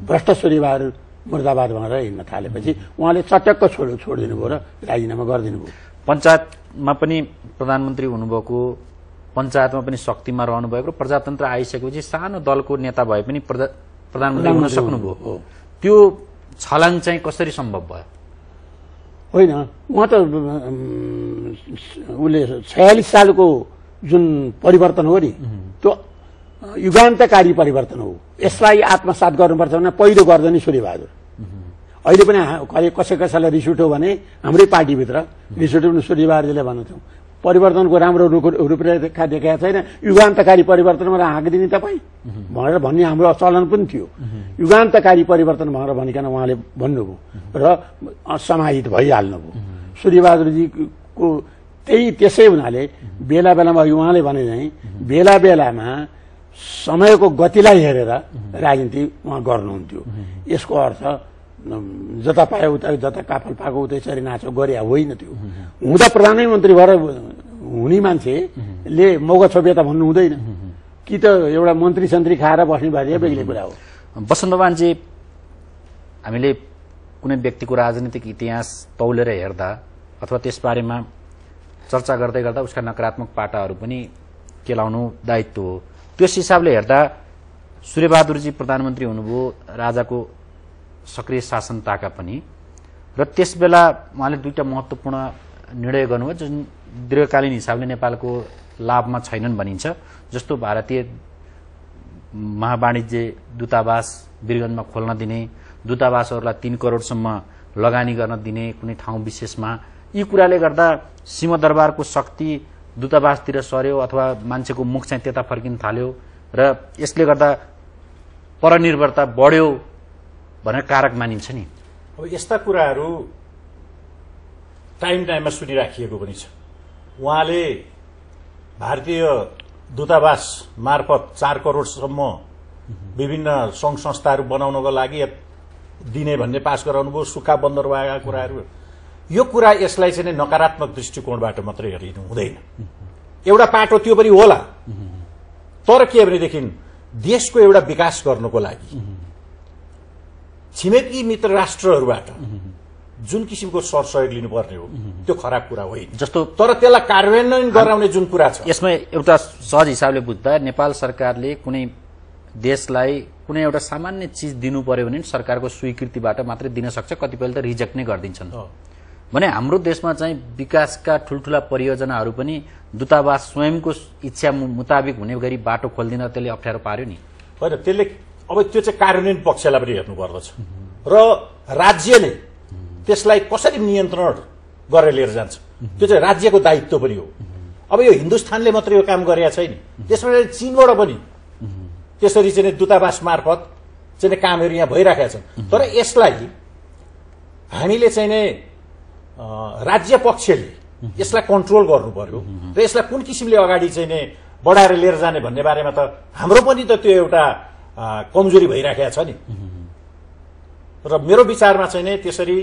भ्रष्ट सूर्यबहादुर मुर्दाबाद भनेर हिँड्न थालेपछि उहाँले चटक्क छोडिदिनु भयो र राजीनामा गरिदिनु भयो। पञ्चायतमा पनि प्रधानमन्त्री हुनुभएको, पञ्चायतमा पनि शक्तिमा रहनुभएको र प्रजातन्त्र आइसकेपछि सानो दलको नेता भए पनि प्रधानमन्त्री हुन सक्नुभयो। त्यो छलाङ चाहिँ कसरी सम्भव भयो? होइन, उहाँ त उसले 46 सालको जुन परिवर्तन हो नि त्यो युगान्तकारी परिवर्तन हो। यसलाई आत्मसात गर्नुपर्छ भने पहिलो गर्दैन सूर्यबहादुर। अहिले पनि कसै कसैलाई रिस उठ्यो भने हाम्रै पार्टीभित्र रिस उठ्यो भने सूर्यबहादुरले भन्नुहुन्थ्यो परिवर्तनको राम्रो रूपरेखा देखाएको छैन, युगान्तकारी परिवर्तनमा हाँकिदिने तपाईँ भनेर भन्ने हाम्रो चलन पनि थियो। युगान्तकारी परिवर्तन भनेर भनिकन उहाँले भन्नुभयो र समाहित भइहाल्नुभयो। सूर्यबहादुरजीको त्यसै हुनाले बेला बेलामा उहाँले भने चाहिँ बेला बेलामा समयको गतिलाई हेरेर राजनीति उहाँ गर्नुहुन्थ्यो। यसको अर्थ जता पायो उता जता काफल पाएको उतै चरी नाचो गरे होइन। त्यो हुँदा प्रधानमन्त्री भएर हुने मान्छेले मौका छोपे त भन्नु हुँदैन कि त एउटा मन्त्री सन्त्री खाएर बस्ने बारे बेग्लै कुरा हो। बसन्त भगवानजी, हामीले कुनै व्यक्तिको राजनीतिक इतिहास तौलेर हेर्दा अथवा त्यसबारेमा चर्चा गर्दै गर्दा उसका नकारात्मक पाटाहरू पनि केलाउनु दायित्व हो। त्यस हिसाबले हेर्दा सूर्यबहादुरजी प्रधानमन्त्री हुनुभयो, राजाको सक्रिय शासन ताका पनि, र त्यसबेला उहाँले दुईटा महत्त्वपूर्ण निर्णय गर्नुभयो जुन दीर्घकालीन हिसाबले नेपालको लाभमा छैनन् भनिन्छ। जस्तो भारतीय महावाणिज्य दूतावास वीरगञ्जमा खोल्न दिने, दूतावासहरूलाई 3 करोडसम्म लगानी गर्न दिने कुनै ठाउँ विशेषमा, यी कुराले गर्दा सिंहदरबारको शक्ति दूतावासतिर सर्यो अथवा मान्छेको मुख चाहिँ त्यता फर्किन थाल्यो र यसले गर्दा परनिर्भरता बढ्यो भनेर कारक मानिन्छ नि। अब यस्ता कुराहरू टाइममा सुनिराखिएको पनि छ। उहाँले भारतीय दूतावास मार्फत 4 करोडसम्म विभिन्न सङ्घ संस्थाहरू बनाउनको लागि दिने भन्ने पास गराउनुभयो, सुक्खा बन्दरवाहका कुराहरू। यो कुरा यसलाई चाहिँ नकारात्मक दृष्टिकोणबाट मात्रै हेरिनु हुँदैन। एउटा पाटो त्यो पनि होला, तर के भनेदेखि देशको एउटा विकास गर्नको लागि छिमेकी मित्र राष्ट्रहरूबाट जुन किसिमको सरसहयोग लिनुपर्ने हो त्यो खराब कुरा होइन। जस्तो तर त्यसलाई कार्यान्वयन गराउने जुन कुरा छ, यसमा एउटा सहज हिसाबले बुझ्दा नेपाल सरकारले कुनै देशलाई कुनै एउटा सामान्य चिज दिनु पर्यो भने सरकारको स्वीकृतिबाट मात्रै दिन सक्छ, कतिपयले त रिजेक्ट नै गरिदिन्छन्। भने हाम्रो देशमा चाहिँ विकासका ठुल्ठुला परियोजनाहरू पनि दूतावास स्वयंको इच्छा मुताबिक हुने गरी बाटो खोलिदिन त्यसले अप्ठ्यारो पार्यो नि। होइन, त्यसले अब त्यो चाहिँ कार्यान्वयन पक्षलाई पनि हेर्नु पर्दछ र राज्यले त्यसलाई कसरी नियन्त्रण गरेर लिएर जान्छ त्यो चाहिँ राज्यको दायित्व पनि हो। अब यो हिन्दुस्तानले मात्रै यो काम गरेका छैन, त्यसमा चीनबाट पनि त्यसरी चाहिँ दूतावास मार्फत चाहिँ कामहरू यहाँ भइराखेका छन्। तर यसलाई हामीले चाहिँ नै राज्य पक्षले यसलाई कन्ट्रोल गर्नु पर्यो र यसलाई कुन किसिमले अगाडि चाहिँ नै बढाएर लिएर जाने भन्ने बारेमा त हाम्रो पनि त त्यो एउटा कमजोरी भइराखेको छ नि। र मेरो विचारमा चाहिँ नै त्यसरी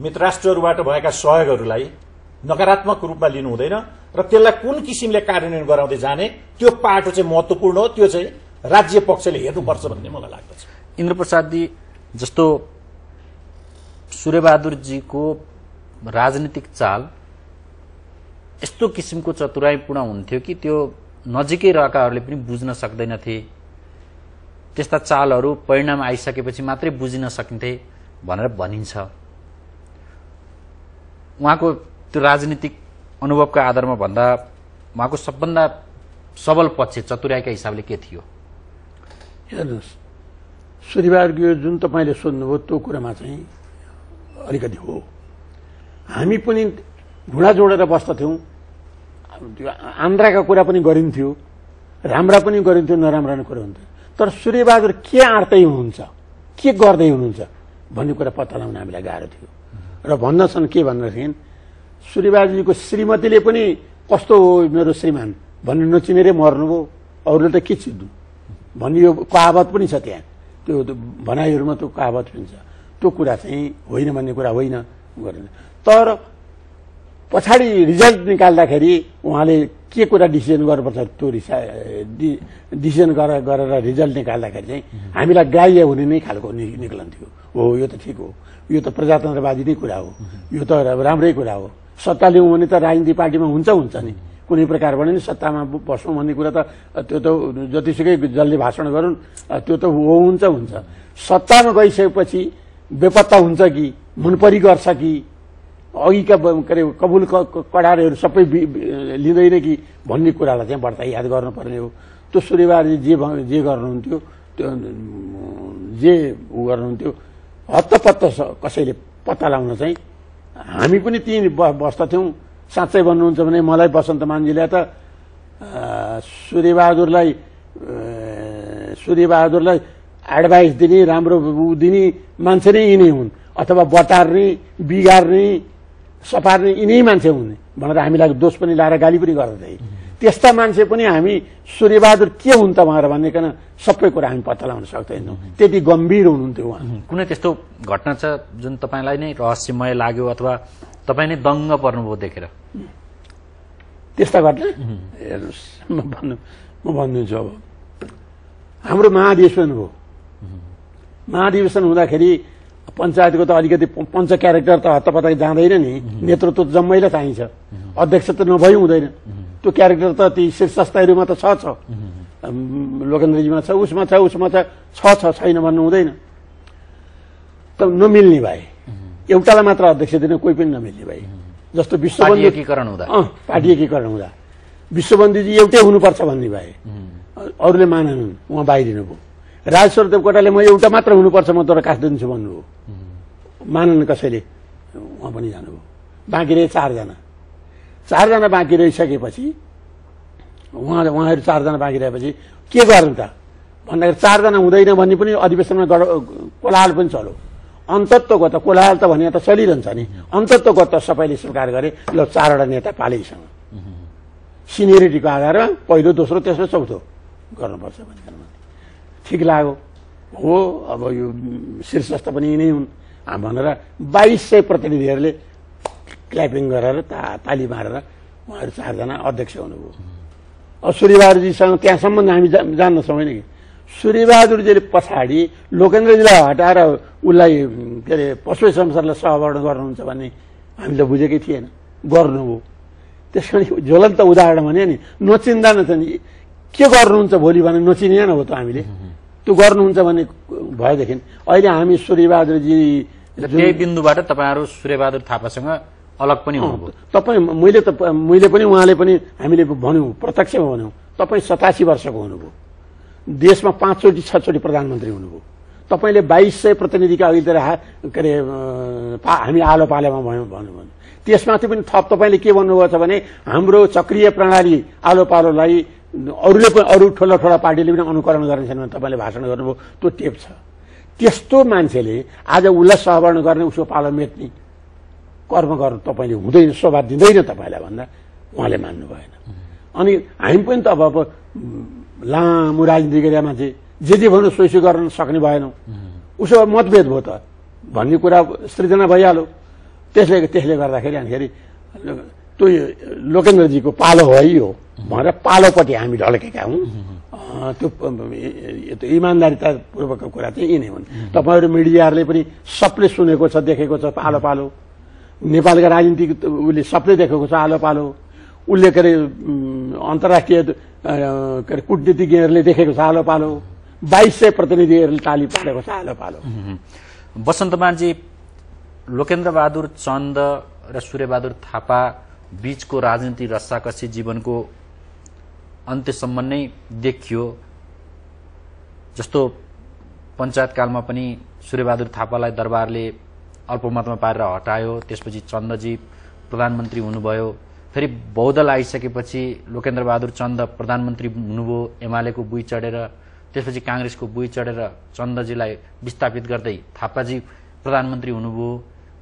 मित्र राष्ट्रहरूबाट भएका सहयोगहरूलाई नकारात्मक रूपमा लिनु हुँदैन र त्यसलाई कुन किसिमले कार्यान्वयन गराउँदै जाने त्यो पाटो चाहिँ महत्त्वपूर्ण हो। त्यो चाहिँ राज्य पक्षले हेर्नुपर्छ भन्ने मलाई लाग्दछ। इन्द्रप्रसादजी, जस्तो सूर्यबहादुरजीको राजनीतिक चाल यस्तो किसिमको चतुराईपूर्ण हुन्थ्यो कि त्यो नजिकै रहेकाहरूले पनि बुझ्न सक्दैनथे। त्यस्ता चालहरू परिणाम आइसकेपछि मात्रै बुझिन सकिन्थे भनेर भनिन्छ। उहाँको त्यो राजनीतिक अनुभवका आधारमा भन्दा उहाँको सबभन्दा सबल पक्ष चतुराईका हिसाबले के थियो? हेर्नुहोस्, सूर्यबहादुर जुन तपाईँले सोध्नुभयो त्यो कुरामा चाहिँ अलिकति हो। हामी पनि घुँडा जोडेर बस्दथ्यौँ, आन्द्राका कुरा पनि गरिन्थ्यो, राम्रा पनि गरिन्थ्यो, नराम्रा पनि कुरा हुन्थ्यो। तर सूर्यबहादुर के आँट्दै हुनुहुन्छ, के गर्दै हुनुहुन्छ भन्ने कुरा पत्ता लगाउन हामीलाई गाह्रो थियो। र भन्दछन् के भन्दाखेरि सूर्यबहादुरजीको श्रीमतीले पनि कस्तो हो मेरो श्रीमान भन्ने नचिनेरै मर्नुभयो, अरूले त के चिन्नु भन्ने यो कहावत पनि छ त्यहाँ। त्यो भनाइहरूमा त्यो कहावत पनि छ। त्यो कुरा चाहिँ होइन भन्ने कुरा होइन गरेन। तर पछाडि रिजल्ट निकाल्दाखेरि उहाँले के कुरा डिसिजन गर्नुपर्छ त्यो डिसिजन गरेर रिजल्ट निकाल्दाखेरि चाहिँ हामीलाई ग्राह्य हुने नै खालको निक्लन्थ्यो। हो, यो त ठिक हो, यो त प्रजातन्त्रवादी नै कुरा हो, यो त राम्रै कुरा हो। सत्ता लिउँ भने त राजनीतिक पार्टीमा हुन्छ नि, कुनै प्रकारबाट नि सत्तामा बस्छौँ भन्ने कुरा त त्यो त जतिसुकै जसले भाषण गरून् त्यो त हुन्छ। सत्तामा गइसकेपछि बेपत्ता हुन्छ कि मनपरी गर्छ कि अघिका के अरे कबुल कडारहरू सबै लिँदैन कि भन्ने कुरालाई चाहिँ बढ्ता याद गर्नुपर्ने हो। त्यो सूर्यबहादुरजी जे गर्नुहुन्थ्यो त्यो जे गर्नुहुन्थ्यो हत्तपत्त कसैले पत्ता लगाउन चाहिँ हामी पनि ती बस्दथ्यौँ। साँच्चै भन्नुहुन्छ भने मलाई बसन्त मानजीले त सूर्यबहादुरलाई एडभाइस दिने, राम्रो दिने मान्छे नै यिनै हुन्, अथवा बटार्ने, बिगार्ने सपार्ने यिनै मान्छे हुने भनेर हामीलाई दोष पनि लाएर गाली पनि गर्दै त्यस्ता मान्छे पनि हामी सूर्यबहादुर के हुन् त भनेर भनिकन सबै कुरा हामी पत्ता लगाउन सक्दैनौँ। त्यति गम्भीर हुनुहुन्थ्यो उहाँ। कुनै त्यस्तो घटना छ जुन तपाईँलाई नै रहस्यमय लाग्यो अथवा तपाईँ नै दङ्ग पर्नुभयो देखेर? त्यस्ता घटना हेर्नुहोस्, म भन्नुहुन्छ अब हाम्रो महाधिवेशन हो। महाधिवेशन हुँदाखेरि पञ्चायतको त अलिकति पञ्च क्यारेक्टर त हत्तपत्ता जाँदैन नि, नेतृत्व जम्मैलाई चाहिन्छ, अध्यक्ष त नभई हुँदैन। त्यो क्यारेक्टर त ती शीर्षस्थहरूमा त छ लोकेन्द्रजीमा छ, उसमा छ छैन भन्नु हुँदैन। त नमिल्ने भए एउटालाई मात्र अध्यक्ष दिन कोही पनि नमिल्ने भए, जस्तो विश्वबन्धु पार्टी एकीकरण हुँदा विश्वबन्धुजी एउटै हुनुपर्छ भन्ने भए अरूले मानेनन्, उहाँ बाहिरिनु भयो। राजेश्वर देवकोटाले म एउटा मात्र हुनुपर्छ, म तर काट्दिन्छु भन्नुभयो, मानेन कसैले, उहाँ पनि जानुभयो। बाँकी रहे चारजना बाँकी रहिसकेपछि उहाँहरू चारजना बाँकी रहेपछि के गर्नु त भन्दाखेरि चारजना हुँदैन भन्ने पनि अधिवेशनमा कोलाहल पनि चल्यो। अन्तत्वको त कोलाहल त भने त चलिरहन्छ नि, अन्तत्वको त सबैले स्वीकार गरे ल 4वटा नेता पालैसँग सिनियरिटीको आधारमा पहिलो दोस्रो तेस्रो चौथो गर्नुपर्छ भनेर ठिक लाग्यो। हो अब यो शीर्षस्थ पनि यिनै हुन् भनेर 2200 प्रतिनिधिहरूले क्ल्यापिङ गरेर ताली मारेर उहाँहरू चारजना अध्यक्ष हुनुभयो। अब सूर्यबहादुरजीसँग त्यहाँसम्म हामी जान्नछौँ होइन कि सूर्यबहादुरजीले पछाडि लोकेन्द्रजीलाई हटाएर उसलाई के अरे पशु संसारलाई सहवर्णन गर्नुहुन्छ भन्ने हामीले बुझेकै थिएन, गर्नुभयो। त्यसकारण ज्वलन्त उदाहरण भने नि नचिन्दा नचिन् के गर्नुहुन्छ भोलि भने नचिनिएन हो त हामीले, त्यो गर्नुहुन्छ भने भएदेखि अहिले हामी सूर्यबहादुरजी त्यही बिन्दुबाट तपाईँहरू सूर्यबहादुर थापासँग अलग पनि हुनुभयो। तपाईँ मैले पनि उहाँले पनि हामीले भन्यौँ, प्रत्यक्षमा भन्यौँ, तपाईँ 87 वर्षको हुनुभयो, देशमा 5 चोटि 6 चोटि प्रधानमन्त्री हुनुभयो, तपाईँले 2200 प्रतिनिधिका अघितिर के अरे हामी आलो पालेमा भयौँ भन्नु भने त्यसमाथि पनि थप तपाईँले के भन्नुभएको छ भने हाम्रो चक्रीय प्रणाली आलो पालोलाई अरू ठुला पार्टीले पनि अनुकरण गर्नेछन् भने तपाईँले भाषण गर्नुभयो, त्यो टेप छ। त्यस्तो मान्छेले आज उसलाई सहवर्ण गर्ने, उसको पालो मेट्ने कर्म गर्नु तपाईँले हुँदैन, शोभा दिँदैन तपाईँलाई भन्दा उहाँले मान्नु भएन। अनि हामी पनि त अब लामो राजनीति गरेका मान्छे जे भन्नु सोही गर्न सक्ने भएनौँ, उसो मतभेद भयो त भन्ने कुरा सृजना भइहाल्यो। त्यसले गर्दाखेरि अनिखेरि त्यो लोकेन्द्रजीको पालो हो यो भनेर पालोपट्टि हामी ढल्केका हौँ। त्यो इमान्दारितापूर्वकको कुरा चाहिँ यिनै हुन्। तपाईँहरू मिडियाहरूले पनि सबले सुनेको छ, देखेको छ पालो पालो, नेपालका राजनीतिक उसले सबले देखेको छ आलो पालो, उसले के अरे अन्तर्राष्ट्रिय के अरे कूटनीतिज्ञहरूले देखेको छ आलो पालो, 2200 प्रतिनिधिहरूले ताली पालेको छ आलो पालो। वसन्तमानजी, लोकेन्द्रबहादुर चन्द र सूर्यबहादुर थापा बीचको राजनीति रस्साकसी जीवनको अन्त्यसम्म नै देखियो। जस्तो पञ्चायतकालमा पनि सूर्यबहादुर थापालाई दरबारले अल्पमतमा पारेर हटायो, त्यसपछि चन्दजी प्रधानमन्त्री हुनुभयो, फेरि बहुदल आइसकेपछि लोकेन्द्रबहादुर चन्द प्रधानमन्त्री हुनुभयो एमालेको बुई चढेर, त्यसपछि काङ्ग्रेसको बुई चढेर चन्दजीलाई विस्थापित गर्दै थापाजी प्रधानमन्त्री हुनुभयो।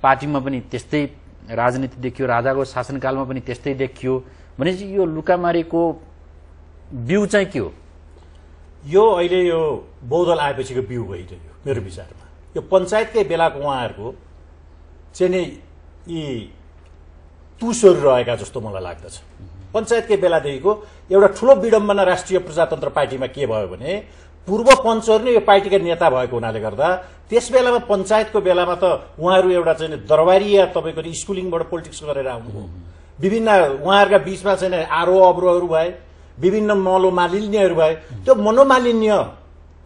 पार्टीमा पनि त्यस्तै राजनीति देखियो, राजाको शासनकालमा पनि त्यस्तै देखियो। भनेपछि यो लुकामारीको बिउ चाहिँ के हो? यो अहिले यो बहुदल आएपछिको बिउ भइरह्यो मेरो विचारमा। यो पञ्चायतकै बेलाको उहाँहरूको चाहिँ नै यी तुसहरू रहेका जस्तो मलाई लाग्दछ। पञ्चायतकै बेलादेखिको एउटा ठुलो विडम्बना राष्ट्रिय प्रजातन्त्र पार्टीमा के भयो भने पूर्व पञ्चहरू नै यो पार्टीका नेता भएको हुनाले गर्दा त्यस बेलामा पञ्चायतको बेलामा त उहाँहरू एउटा चाहिँ दरबारी या तपाईँको स्कुलिङबाट पोलिटिक्स गरेर आउनुभयो। विभिन्न उहाँहरूका बीचमा चाहिँ आरोह अवरोहहरू भए, विभिन्न मनोमालिन्यहरू भए। त्यो मनोमालिन्य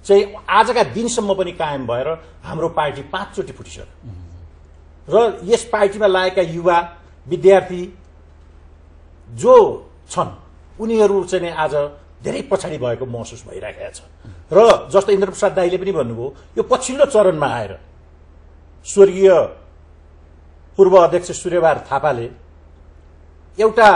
चाहिँ आजका दिनसम्म पनि कायम भएर हाम्रो पार्टी 5 चोटि फुटिसक्यो र यस पार्टीमा लागेका युवा विद्यार्थी जो छन् उनीहरू चाहिँ आज धेरै पछाडि भएको महसुस भइरहेको छ। र जस्तो इन्द्रप्रसाद दाईले पनि भन्नुभयो, यो पछिल्लो चरणमा आएर स्वर्गीय पूर्व अध्यक्ष सूर्यबहादुर थापाले एउटा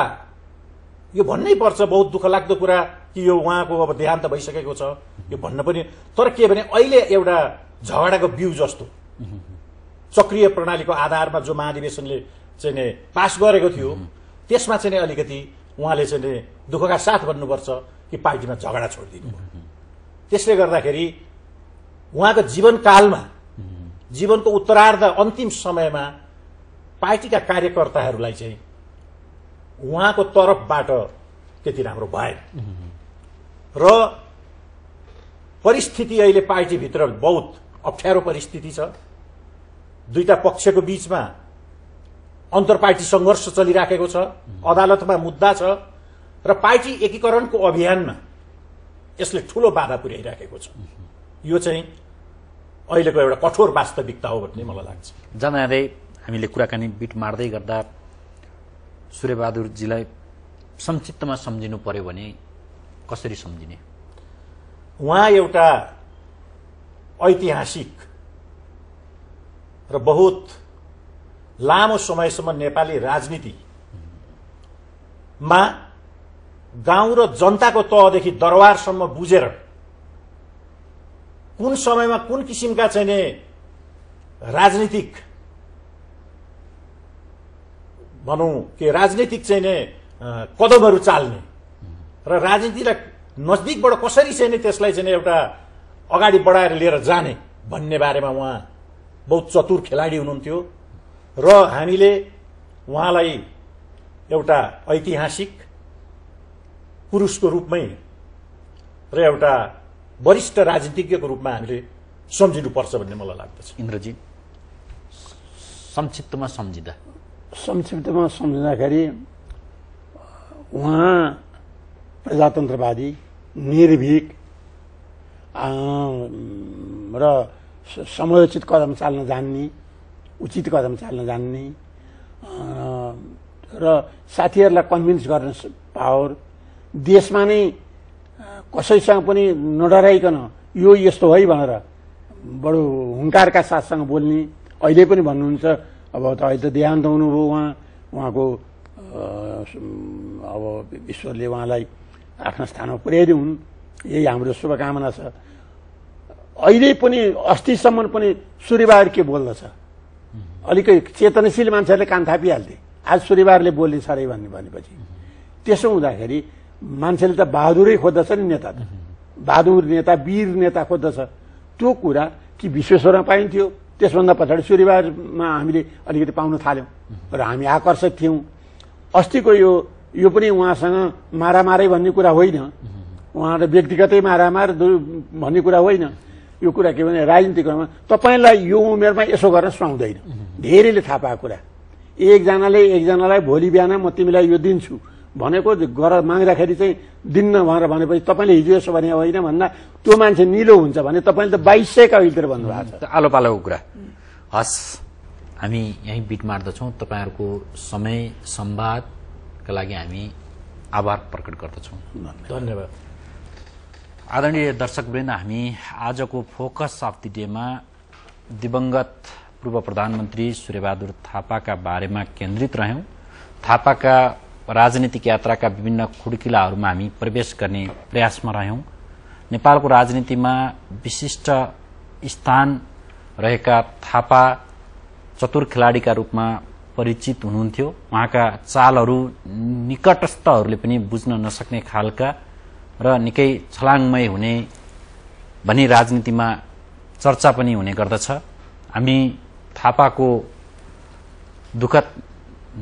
यो भन्नै पर्छ, बहुत दुःख लाग्दो कुरा कि यो उहाँको अब देहान्त भइसकेको छ, यो भन्न पनि, तर के भने अहिले एउटा झगडाको बिउ जस्तो चक्रीय प्रणालीको आधारमा जो महाधिवेशनले चाहिँ नि पास गरेको थियो त्यसमा चाहिँ अलिकति उहाँले चाहिँ दुःखका साथ भन्नुपर्छ कि पार्टीमा झगडा छोडिदिनु भयो। त्यसले गर्दाखेरि उहाँको जीवनकालमा जीवनको उत्तरार्ध अन्तिम समयमा पार्टीका कार्यकर्ताहरूलाई चाहिँ उहाँको तर्फबाट त्यति राम्रो भएन र परिस्थिति अहिले पार्टीभित्र बहुत अप्ठ्यारो परिस्थिति छ। दुईटा पक्षको बीचमा अन्तरपार्टी सङ्घर्ष चलिराखेको छ, अदालतमा मुद्दा छ र पार्टी एकीकरणको अभियानमा यसले ठूलो बाधा पुर्याइराखेको छ। यो चाहिँ अहिलेको एउटा कठोर वास्तविकता हो भन्ने मलाई लाग्छ। जाँदै हामीले कुराकानी बिट मार्दै गर्दा सूर्यबहादुरजीलाई संक्षिप्तमा सम्झिनु पर्यो भने कसरी सम्झिने? उहाँ एउटा ऐतिहासिक र बहुत लामो समयसम्म नेपाली राजनीतिमा गाउँ र जनताको तहदेखि दरबारसम्म बुझेर कुन समयमा कुन किसिमका चाहिँ राजनीतिक भनौं के राजनीतिक चाहिँ कदमहरू चाल्ने र राजनीतिलाई नजदिकबाट कसरी चाहिँ त्यसलाई चाहिँ एउटा अगाडि बढाएर लिएर जाने भन्ने बारेमा उहाँ बहुत चतुर खेलाडी हुनुहुन्थ्यो र हामीले उहाँलाई एउटा ऐतिहासिक पुरुषको रूपमै र एउटा वरिष्ठ राजनीतिज्ञको रूपमा हामीले सम्झिनुपर्छ भन्ने मलाई लाग्दछ। इन्द्रजी संक्षिप्तमा सम्झिँदाखेरि उहाँ प्रजातन्त्रवादी, निर्भीक र समयोचित कदम चाल्न जान्ने, उचित कदम चाल्न जान्ने र साथीहरूलाई कन्भिन्स गर्न पावर, देशमा नै कसैसँग पनि नडराइकन यो यस्तो है भनेर बडो हुङ्कारका साथसँग बोल्ने। अहिले पनि भन्नुहुन्छ, अब अहिले त देहान्त हुनुभयो उहाँको अब ईश्वरले उहाँलाई आफ्नो स्थानमा पुर्याइदिउन्, यही हाम्रो शुभकामना छ। अहिले पनि अस्तिसम्म पनि सूर्यबहादुर के बोल्दछ, अलिकति चेतनशील मान्छेहरूले कान थापिहाल्थे, आज सूर्यबहादुरले बोल्ने छ अरे भनेपछि त्यसो हुँदाखेरि मान्छेले त बहादुरै खोज्दछ नि, नेता त बहादुर नेता, वीर नेता खोज्दछ। त्यो कुरा कि विश्वेश्वरमा पाइन्थ्यो, त्यसभन्दा पछाडि सूर्यबहादुरमा हामीले अलिकति पाउन थाल्यौं र हामी आकर्षक थियौं। अस्तिको यो पनि उहाँसँग मारामारै भन्ने कुरा होइन, उहाँ व्यक्तिगतै मारामार भन्ने कुरा होइन। यो कुरा के भने राजनीतिकमा तपाईलाई यो उमेरमा यसो गर्न सुहाउँदैन, धेरैले थाहा पाएको कुरा। एकजनालाई भोलि बिहान म तिमीलाई यो दिन्छु भनेको गर माग्दाखेरि चाहिँ दिन्न भनेर भनेपछि तपाईँले हिजो यसो भने होइन भन्दा त्यो मान्छे निलो हुन्छ भने तपाईँले त 2200 अघितिर भन्नुभएको छ। आलो पालोको कुरा। हस्, हामी यही बिट मार्दछौँ। तपाईँहरूको समय संवादका लागि हामी आभार प्रकट गर्दछौँ। धन्यवाद। आदरणीय दर्शकवृन्द, हामी आजको फोकस अफ द डेमा दिवंगत पूर्व प्रधानमन्त्री सूर्यबहादुर थापाका बारेमा केन्द्रित रह्यौं। थापाका राजनीतिक यात्राका विभिन्न खुड्किलाहरूमा हामी प्रवेश गर्ने प्रयासमा रह्यौं। नेपालको राजनीतिमा विशिष्ट स्थान रहेका थापा चतुर खेलाडीका रूपमा परिचित हुनुहुन्थ्यो। उहाँका चालहरू निकटस्थहरूले पनि बुझ्न नसक्ने खालका र निकै छलाङमय हुने भनी राजनीतिमा चर्चा पनि हुने गर्दछ। हामी थापाको दुःखद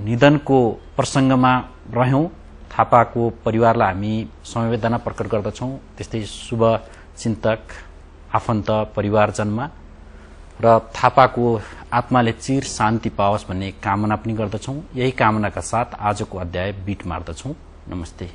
निधनको प्रसंगमा रह्यौं। थापाको परिवारलाई हामी समवेदना प्रकट गर्दछौं, त्यस्तै शुभचिन्तक आफन्त परिवारजनमा र थापाको आत्माले चिर शान्ति पाओस् भन्ने कामना पनि गर्दछौं। यही कामनाका साथ आजको अध्याय बिट मार्दछौं। नमस्ते।